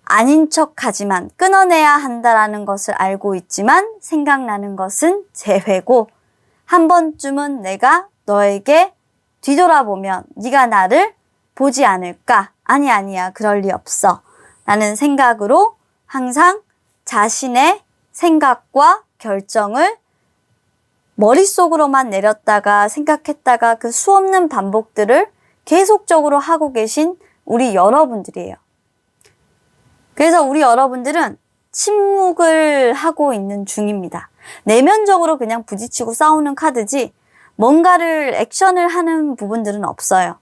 아닌 척하지만 끊어내야 한다라는 것을 알고 있지만 생각나는 것은 재회고 한 번쯤은 내가 너에게 뒤돌아보면 네가 나를 보지 않을까? 아니야 그럴 리 없어 라는 생각으로 항상 자신의 생각과 결정을 머릿속으로만 내렸다가 생각했다가 그 수없는 반복들을 계속적으로 하고 계신 우리 여러분들이에요. 그래서 우리 여러분들은 침묵을 하고 있는 중입니다. 내면적으로 그냥 부딪히고 싸우는 카드지 뭔가를 액션을 하는 부분들은 없어요.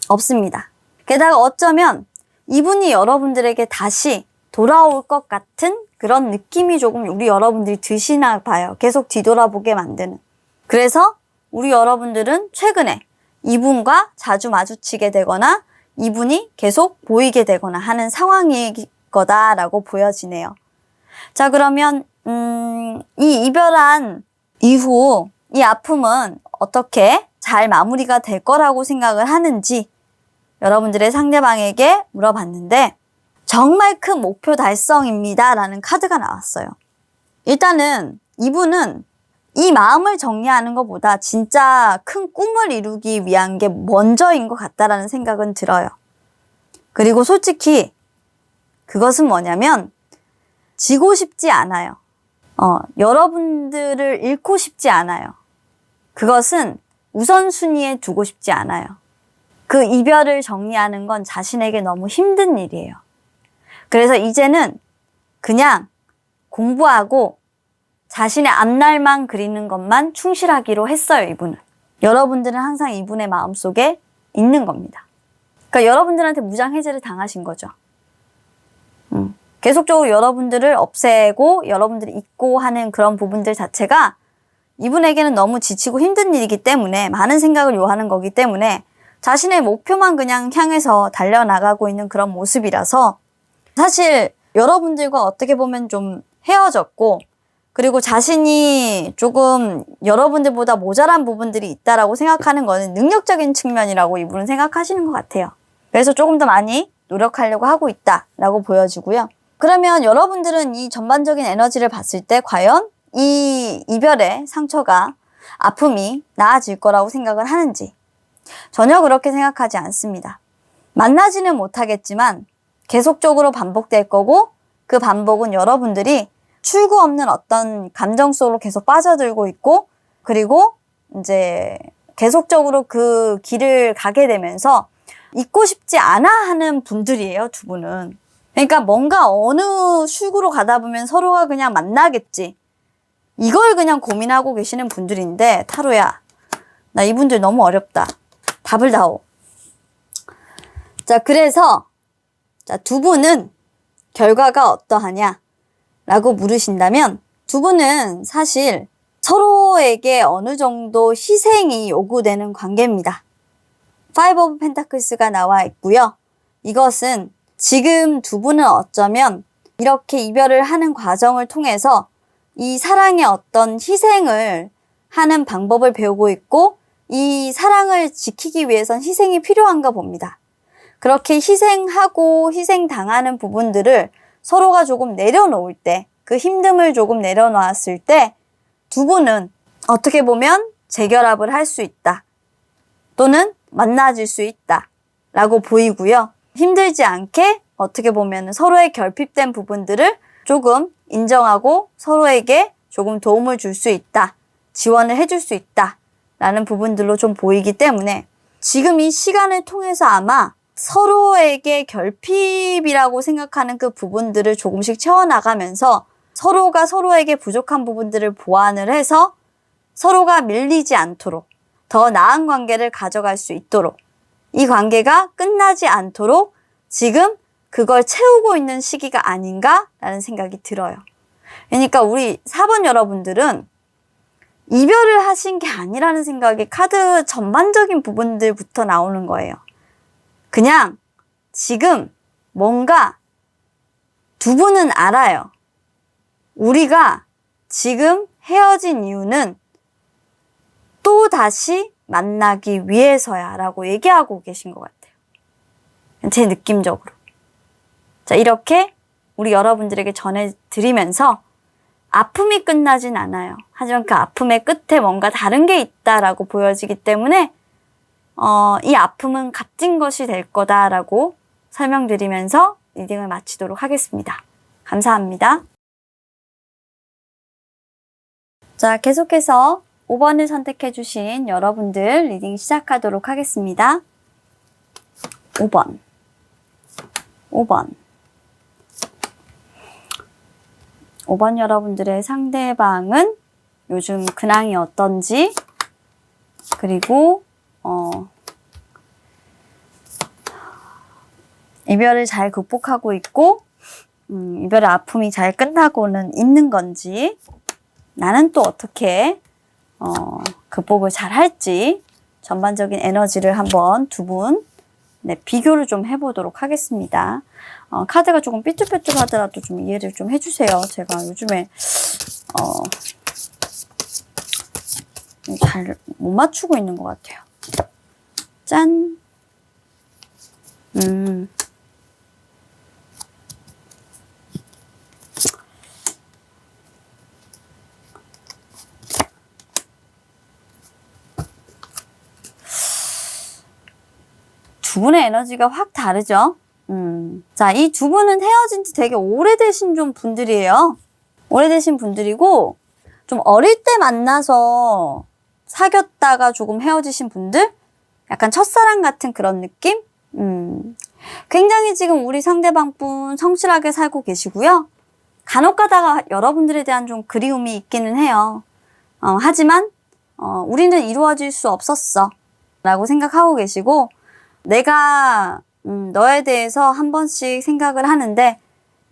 없습니다. 게다가 어쩌면 이분이 여러분들에게 다시 돌아올 것 같은 그런 느낌이 조금 우리 여러분들이 드시나 봐요. 계속 뒤돌아보게 만드는. 그래서 우리 여러분들은 최근에 이분과 자주 마주치게 되거나 이분이 계속 보이게 되거나 하는 상황일 거다라고 보여지네요. 자, 그러면 이 이별한 이후 이 아픔은 어떻게 잘 마무리가 될 거라고 생각을 하는지 여러분들의 상대방에게 물어봤는데 정말 큰 목표 달성입니다 라는 카드가 나왔어요. 일단은 이분은 이 마음을 정리하는 것보다 진짜 큰 꿈을 이루기 위한 게 먼저인 것 같다라는 생각은 들어요. 그리고 솔직히 그것은 뭐냐면 지고 싶지 않아요. 여러분들을 잃고 싶지 않아요. 그것은 우선순위에 두고 싶지 않아요. 그 이별을 정리하는 건 자신에게 너무 힘든 일이에요. 그래서 이제는 그냥 공부하고 자신의 앞날만 그리는 것만 충실하기로 했어요, 이분은. 여러분들은 항상 이분의 마음속에 있는 겁니다. 그러니까 여러분들한테 무장해제를 당하신 거죠. 계속적으로 여러분들을 없애고 여러분들이 잊고 하는 그런 부분들 자체가 이분에게는 너무 지치고 힘든 일이기 때문에 많은 생각을 요하는 거기 때문에 자신의 목표만 그냥 향해서 달려나가고 있는 그런 모습이라서 사실 여러분들과 어떻게 보면 좀 헤어졌고 그리고 자신이 조금 여러분들보다 모자란 부분들이 있다라고 생각하는 거는 능력적인 측면이라고 이분은 생각하시는 것 같아요. 그래서 조금 더 많이 노력하려고 하고 있다라고 보여지고요. 그러면 여러분들은 이 전반적인 에너지를 봤을 때 과연 이 이별의 상처가 아픔이 나아질 거라고 생각을 하는지 전혀 그렇게 생각하지 않습니다. 만나지는 못하겠지만 계속적으로 반복될 거고 그 반복은 여러분들이 출구 없는 어떤 감정 속으로 계속 빠져들고 있고 그리고 이제 계속적으로 그 길을 가게 되면서 잊고 싶지 않아 하는 분들이에요, 두 분은. 그러니까 뭔가 어느 출구로 가다 보면 서로가 그냥 만나겠지. 이걸 그냥 고민하고 계시는 분들인데 타로야, 나 이분들 너무 어렵다. 답을 다오. 자, 그래서 두 분은 결과가 어떠하냐? 라고 물으신다면 두 분은 사실 서로에게 어느 정도 희생이 요구되는 관계입니다. Five of Pentakels가 나와 있고요. 이것은 지금 두 분은 어쩌면 이렇게 이별을 하는 과정을 통해서 이 사랑의 어떤 희생을 하는 방법을 배우고 있고 이 사랑을 지키기 위해선 희생이 필요한가 봅니다. 그렇게 희생하고 희생당하는 부분들을 서로가 조금 내려놓을 때, 그 힘듦을 조금 내려놓았을 때 두 분은 어떻게 보면 재결합을 할 수 있다. 또는 만나질 수 있다. 라고 보이고요. 힘들지 않게 어떻게 보면 서로의 결핍된 부분들을 조금 인정하고 서로에게 조금 도움을 줄 수 있다. 지원을 해줄 수 있다. 라는 부분들로 좀 보이기 때문에 지금 이 시간을 통해서 아마 서로에게 결핍이라고 생각하는 그 부분들을 조금씩 채워나가면서 서로가 서로에게 부족한 부분들을 보완을 해서 서로가 밀리지 않도록 더 나은 관계를 가져갈 수 있도록 이 관계가 끝나지 않도록 지금 그걸 채우고 있는 시기가 아닌가라는 생각이 들어요. 그러니까 우리 4번 여러분들은 이별을 하신 게 아니라는 생각이 카드 전반적인 부분들부터 나오는 거예요. 그냥 지금 뭔가 두 분은 알아요. 우리가 지금 헤어진 이유는 또 다시 만나기 위해서야 라고 얘기하고 계신 것 같아요. 제 느낌적으로. 자, 이렇게 우리 여러분들에게 전해드리면서 아픔이 끝나진 않아요. 하지만 그 아픔의 끝에 뭔가 다른 게 있다라고 보여지기 때문에 이 아픔은 값진 것이 될 거다라고 설명드리면서 리딩을 마치도록 하겠습니다. 감사합니다. 자, 계속해서 5번을 선택해 주신 여러분들 리딩 시작하도록 하겠습니다. 5번. 5번 여러분들의 상대방은 요즘 근황이 어떤지, 그리고 이별을 잘 극복하고 있고 이별의 아픔이 잘 끝나고는 있는 건지, 나는 또 어떻게 극복을 잘 할지 전반적인 에너지를 한번 두 분 비교를 좀 해보도록 하겠습니다. 카드가 조금 삐뚤빼뚤 하더라도 좀 이해를 좀 해주세요. 제가 요즘에 잘 못 맞추고 있는 것 같아요. 짠! 두 분의 에너지가 확 다르죠? 자, 이 두 분은 헤어진 지 되게 오래되신 좀 분들이에요. 오래되신 분들이고, 좀 어릴 때 만나서 사귀었다가 조금 헤어지신 분들? 약간 첫사랑 같은 그런 느낌? 굉장히 지금 우리 상대방 분 성실하게 살고 계시고요. 간혹 가다가 여러분들에 대한 좀 그리움이 있기는 해요. 하지만, 우리는 이루어질 수 없었어. 라고 생각하고 계시고, 내가 너에 대해서 한 번씩 생각을 하는데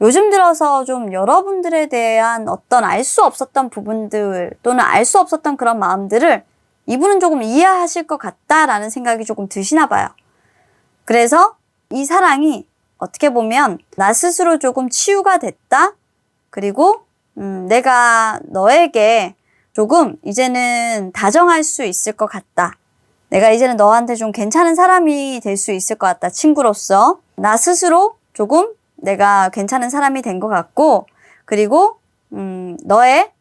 요즘 들어서 좀 여러분들에 대한 어떤 알 수 없었던 부분들 또는 알 수 없었던 그런 마음들을 이분은 조금 이해하실 것 같다라는 생각이 조금 드시나 봐요. 그래서 이 사랑이 어떻게 보면 나 스스로 조금 치유가 됐다. 그리고 내가 너에게 조금 이제는 다정할 수 있을 것 같다. 내가 이제는 너한테 좀 괜찮은 사람이 될 수 있을 것 같다. 친구로서. 나 스스로 조금 내가 괜찮은 사람이 된 것 같고, 그리고 너의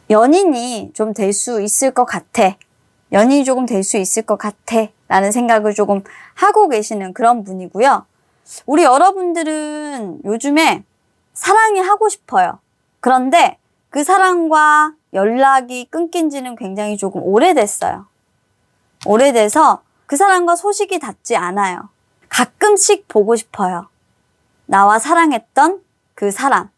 연인이 좀 될 수 있을 것 같아. 연인이 조금 될 수 있을 것 같아. 라는 생각을 조금 하고 계시는 그런 분이고요. 우리 여러분들은 요즘에 사랑이 하고 싶어요. 그런데 그 사랑과 연락이 끊긴 지는 굉장히 조금 오래됐어요. 오래돼서 그 사람과 소식이 닿지 않아요. 가끔씩 보고 싶어요. 나와 사랑했던 그 사람.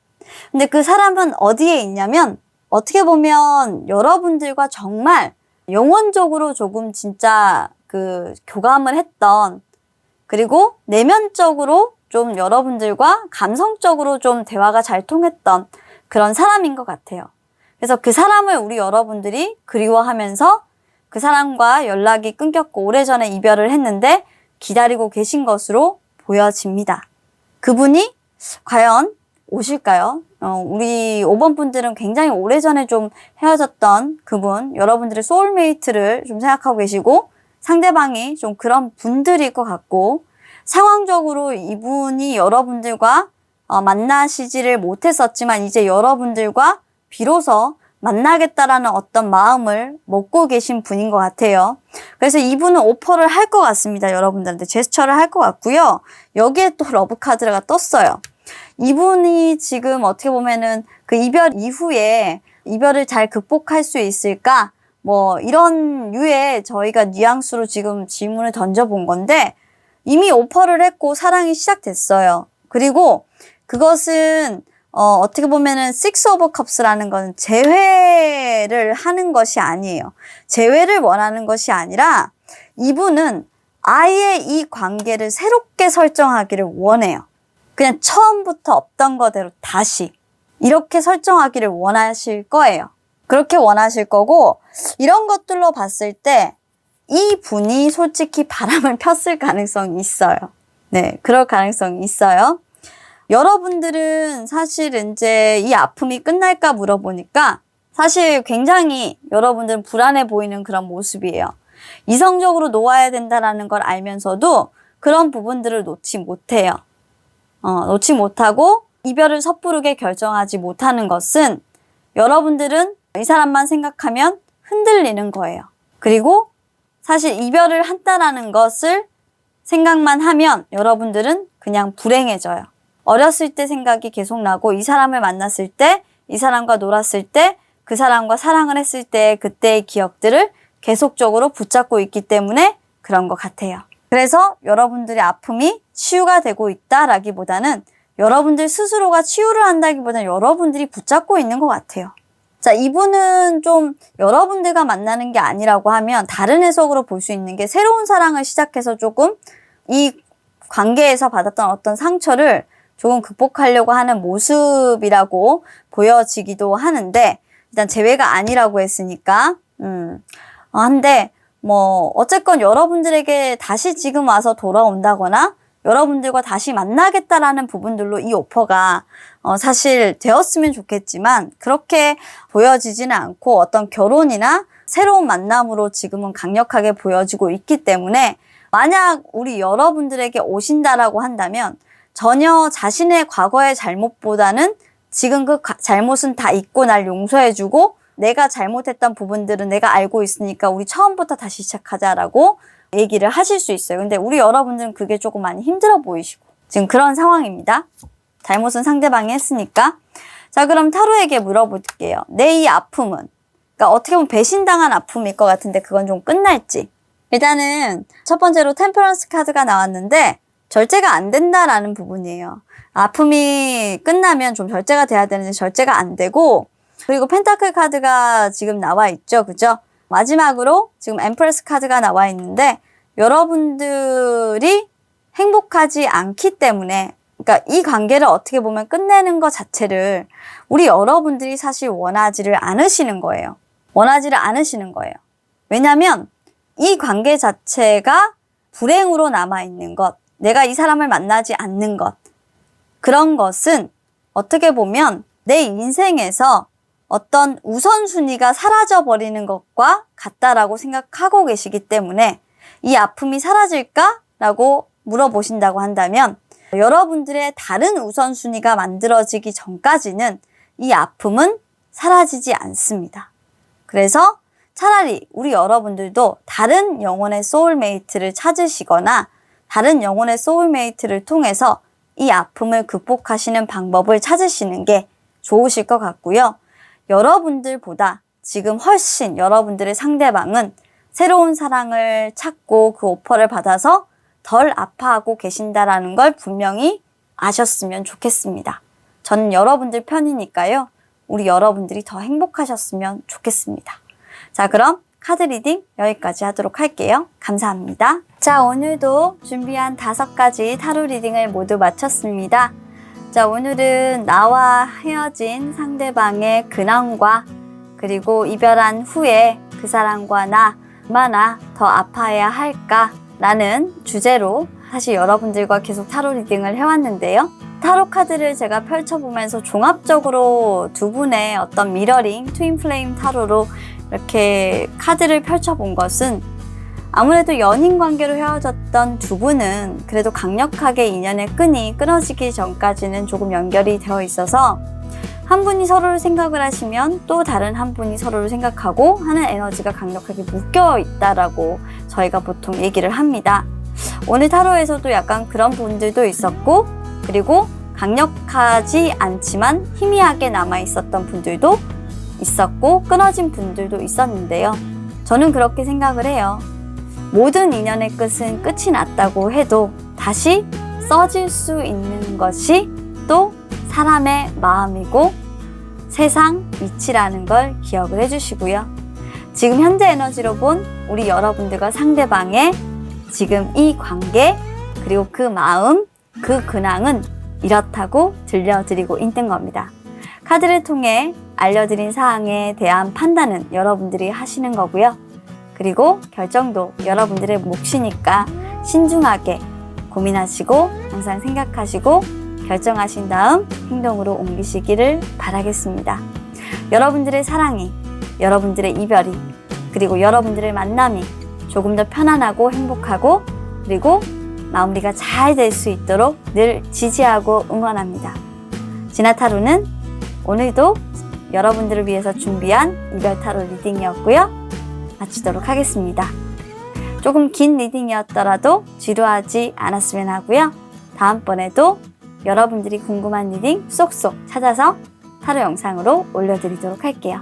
근데 그 사람은 어디에 있냐면 어떻게 보면 여러분들과 정말 영혼적으로 조금 진짜 그 교감을 했던, 그리고 내면적으로 좀 여러분들과 감성적으로 좀 대화가 잘 통했던 그런 사람인 것 같아요. 그래서 그 사람을 우리 여러분들이 그리워하면서 그 사람과 연락이 끊겼고 오래전에 이별을 했는데 기다리고 계신 것으로 보여집니다. 그분이 과연 오실까요? 우리 5번 분들은 굉장히 오래전에 좀 헤어졌던 그분, 여러분들의 소울메이트를 좀 생각하고 계시고 상대방이 좀 그런 분들일 것 같고, 상황적으로 이분이 여러분들과 만나시지를 못했었지만 이제 여러분들과 비로소 만나겠다라는 어떤 마음을 먹고 계신 분인 것 같아요. 그래서 이분은 오퍼를 할 것 같습니다. 여러분들한테 제스처를 할 것 같고요. 여기에 또 러브카드가 떴어요. 이분이 지금 어떻게 보면은 그 이별 이후에 이별을 잘 극복할 수 있을까? 뭐 이런 류의 저희가 뉘앙스로 지금 질문을 던져본 건데 이미 오퍼를 했고 사랑이 시작됐어요. 그리고 그것은 어떻게 보면은 Six of Cups라는 건 재회를 하는 것이 아니에요. 재회를 원하는 것이 아니라 이분은 아예 이 관계를 새롭게 설정하기를 원해요. 그냥 처음부터 없던 거대로 다시 이렇게 설정하기를 원하실 거예요. 그렇게 원하실 거고, 이런 것들로 봤을 때 이 분이 솔직히 바람을 폈을 가능성이 있어요. 네, 그럴 가능성이 있어요. 여러분들은 사실 이제 이 아픔이 끝날까 물어보니까 사실 굉장히 여러분들은 불안해 보이는 그런 모습이에요. 이성적으로 놓아야 된다는 걸 알면서도 그런 부분들을 놓지 못해요. 놓지 못하고 이별을 섣부르게 결정하지 못하는 것은 여러분들은 이 사람만 생각하면 흔들리는 거예요. 그리고 사실 이별을 한다라는 것을 생각만 하면 여러분들은 그냥 불행해져요. 어렸을 때 생각이 계속 나고 이 사람을 만났을 때, 이 사람과 놀았을 때 그 사람과 사랑을 했을 때 그때의 기억들을 계속적으로 붙잡고 있기 때문에 그런 것 같아요. 그래서 여러분들의 아픔이 치유가 되고 있다라기보다는 여러분들 스스로가 치유를 한다기보다는 여러분들이 붙잡고 있는 것 같아요. 자, 이분은 좀 여러분들과 만나는 게 아니라고 하면 다른 해석으로 볼 수 있는 게 새로운 사랑을 시작해서 조금 이 관계에서 받았던 어떤 상처를 조금 극복하려고 하는 모습이라고 보여지기도 하는데 일단 재회가 아니라고 했으니까 한데 뭐 어쨌건 여러분들에게 다시 지금 와서 돌아온다거나 여러분들과 다시 만나겠다라는 부분들로 이 오퍼가 사실 되었으면 좋겠지만 그렇게 보여지지는 않고 어떤 결혼이나 새로운 만남으로 지금은 강력하게 보여지고 있기 때문에 만약 우리 여러분들에게 오신다라고 한다면 전혀 자신의 과거의 잘못보다는 지금 그 잘못은 다 잊고 날 용서해주고 내가 잘못했던 부분들은 내가 알고 있으니까 우리 처음부터 다시 시작하자라고 얘기를 하실 수 있어요. 근데 우리 여러분들은 그게 조금 많이 힘들어 보이시고 지금 그런 상황입니다. 잘못은 상대방이 했으니까. 자, 그럼 타로에게 물어볼게요. 내 이 아픔은, 그러니까 어떻게 보면 배신당한 아픔일 것 같은데 그건 좀 끝날지. 일단은 첫 번째로 템퍼런스 카드가 나왔는데 절제가 안 된다라는 부분이에요. 아픔이 끝나면 좀 절제가 돼야 되는데 절제가 안 되고, 그리고 펜타클 카드가 지금 나와 있죠. 그죠? 마지막으로 지금 엠프레스 카드가 나와 있는데 여러분들이 행복하지 않기 때문에, 그러니까 이 관계를 어떻게 보면 끝내는 것 자체를 우리 여러분들이 사실 원하지를 않으시는 거예요. 원하지를 않으시는 거예요. 왜냐하면 이 관계 자체가 불행으로 남아있는 것, 내가 이 사람을 만나지 않는 것, 그런 것은 어떻게 보면 내 인생에서 어떤 우선순위가 사라져버리는 것과 같다라고 생각하고 계시기 때문에 이 아픔이 사라질까? 라고 물어보신다고 한다면 여러분들의 다른 우선순위가 만들어지기 전까지는 이 아픔은 사라지지 않습니다. 그래서 차라리 우리 여러분들도 다른 영혼의 소울메이트를 찾으시거나 다른 영혼의 소울메이트를 통해서 이 아픔을 극복하시는 방법을 찾으시는 게 좋으실 것 같고요. 여러분들보다 지금 훨씬 여러분들의 상대방은 새로운 사랑을 찾고 그 오퍼를 받아서 덜 아파하고 계신다라는 걸 분명히 아셨으면 좋겠습니다. 저는 여러분들 편이니까요. 우리 여러분들이 더 행복하셨으면 좋겠습니다. 자, 그럼 카드 리딩 여기까지 하도록 할게요. 감사합니다. 자, 오늘도 준비한 5가지 타로 리딩을 모두 마쳤습니다. 자, 오늘은 나와 헤어진 상대방의 근황과 그리고 이별한 후에 그 사람과 나 얼마나 더 아파해야 할까 라는 주제로 사실 여러분들과 계속 타로 리딩을 해왔는데요. 타로 카드를 제가 펼쳐보면서 종합적으로 두 분의 어떤 미러링, 트윈 플레임 타로로 이렇게 카드를 펼쳐본 것은 아무래도 연인 관계로 헤어졌던 두 분은 그래도 강력하게 인연의 끈이 끊어지기 전까지는 조금 연결이 되어 있어서 한 분이 서로를 생각을 하시면 또 다른 한 분이 서로를 생각하고 하는 에너지가 강력하게 묶여 있다라고 저희가 보통 얘기를 합니다. 오늘 타로에서도 약간 그런 분들도 있었고, 그리고 강력하지 않지만 희미하게 남아 있었던 분들도 있었고, 끊어진 분들도 있었는데요. 저는 그렇게 생각을 해요. 모든 인연의 끝은 끝이 났다고 해도 다시 써질 수 있는 것이 또 사람의 마음이고 세상 위치라는 걸 기억을 해주시고요. 지금 현재 에너지로 본 우리 여러분들과 상대방의 지금 이 관계, 그리고 그 마음, 그 근황은 이렇다고 들려드리고 있는 겁니다. 카드를 통해 알려드린 사항에 대한 판단은 여러분들이 하시는 거고요. 그리고 결정도 여러분들의 몫이니까 신중하게 고민하시고 항상 생각하시고 결정하신 다음 행동으로 옮기시기를 바라겠습니다. 여러분들의 사랑이, 여러분들의 이별이, 그리고 여러분들의 만남이 조금 더 편안하고 행복하고 그리고 마무리가 잘 될 수 있도록 늘 지지하고 응원합니다. 지나타로는 오늘도 여러분들을 위해서 준비한 이별 타로 리딩이었고요. 마치도록 하겠습니다. 조금 긴 리딩이었더라도 지루하지 않았으면 하고요. 다음번에도 여러분들이 궁금한 리딩 쏙쏙 찾아서 타로 영상으로 올려드리도록 할게요.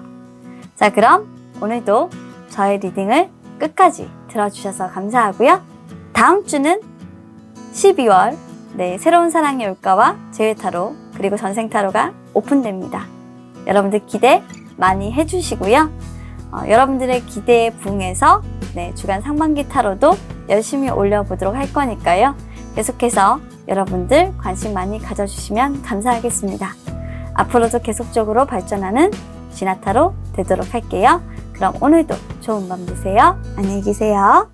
자, 그럼 오늘도 저의 리딩을 끝까지 들어주셔서 감사하고요. 다음 주는 12월 새로운 사랑이 올까와 제외타로 그리고 전생타로가 오픈됩니다. 여러분들 기대 많이 해주시고요. 여러분들의 기대에 부응해서 주간 상반기 타로도 열심히 올려보도록 할 거니까요. 계속해서 여러분들 관심 많이 가져주시면 감사하겠습니다. 앞으로도 계속적으로 발전하는 진아타로 되도록 할게요. 그럼 오늘도 좋은 밤 되세요. 안녕히 계세요.